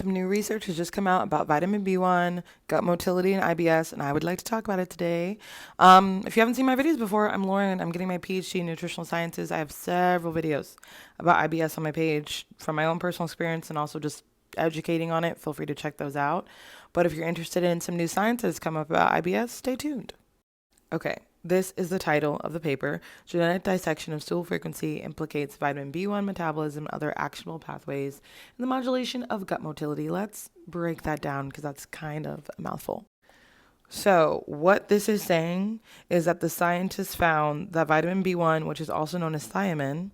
some new research has just come out about vitamin B1, gut motility, and IBS, and I would like to talk about it today. If you haven't seen my videos before, I'm Lauren. I'm getting my PhD in nutritional sciences. I have several videos about IBS on my page from my own personal experience and also just educating on it. Feel free to check those out. But if you're interested in some new science that has come up about IBS, stay tuned. Okay, this is the title of the paper. Genetic dissection of stool frequency implicates vitamin B1 metabolism and other actionable pathways in the modulation of gut motility. Let's break that down because that's kind of a mouthful. So what this is saying is that the scientists found that vitamin B1, which is also known as thiamine,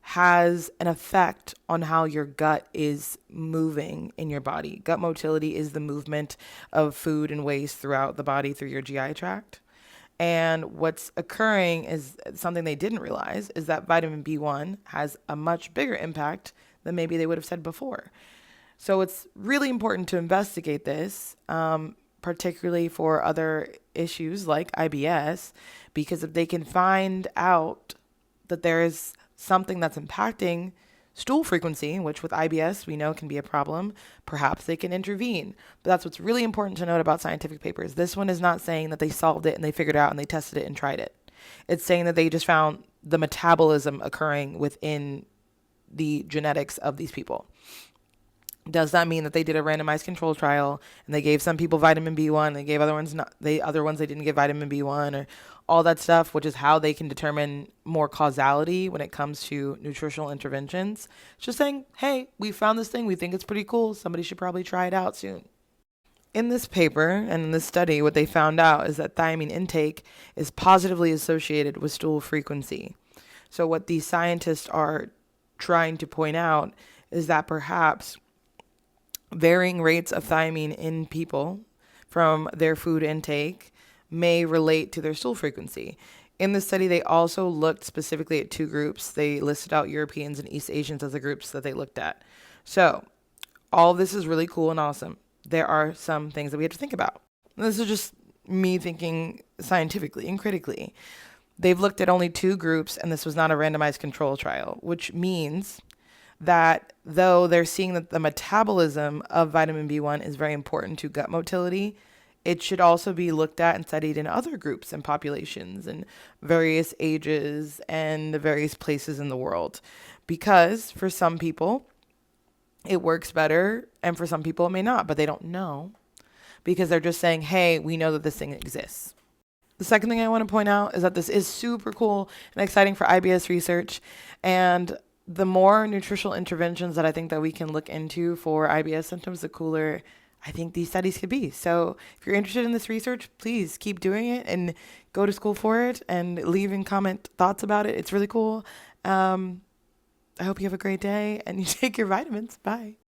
has an effect on how your gut is moving in your body. Gut motility is the movement of food and waste throughout the body through your GI tract. And what's occurring is something they didn't realize is that vitamin B1 has a much bigger impact than maybe they would have said before. So it's really important to investigate this, particularly for other issues like IBS, because if they can find out that there is something that's impacting stool frequency, which with IBS we know can be a problem, perhaps they can intervene. But that's what's really important to note about scientific papers. This one is not saying that they solved it and they figured it out and they tested it and tried it. It's saying that they just found the metabolism occurring within the genetics of these people. Does that mean that they did a randomized control trial and they gave some people vitamin B1 and they gave other ones not, they didn't give vitamin B1 or all that stuff, which is how they can determine more causality when it comes to nutritional interventions? It's just saying, hey, we found this thing, we think it's pretty cool, somebody should probably try it out soon. In this paper and in this study, what they found out is that thiamine intake is positively associated with stool frequency. So what these scientists are trying to point out is that perhaps varying rates of thiamine in people from their food intake may relate to their stool frequency. In the study, they also looked specifically at two groups. They listed out Europeans and East Asians as the groups that they looked at. So all of this is really cool and awesome. There are some things that we have to think about. This is just me thinking scientifically and critically. They've looked at only two groups, and this was not a randomized control trial, which means that though they're seeing that the metabolism of vitamin B1 is very important to gut motility, it should also be looked at and studied in other groups and populations and various ages and the various places in the world. Because for some people, it works better, and for some people it may not, but they don't know because they're just saying, hey, we know that this thing exists. The second thing I want to point out is that this is super cool and exciting for IBS research, and the more nutritional interventions that I think that we can look into for IBS symptoms, the cooler I think these studies could be. So if you're interested in this research, please keep doing it and go to school for it and leave and comment thoughts about it. It's really cool. I hope you have a great day and you take your vitamins. Bye.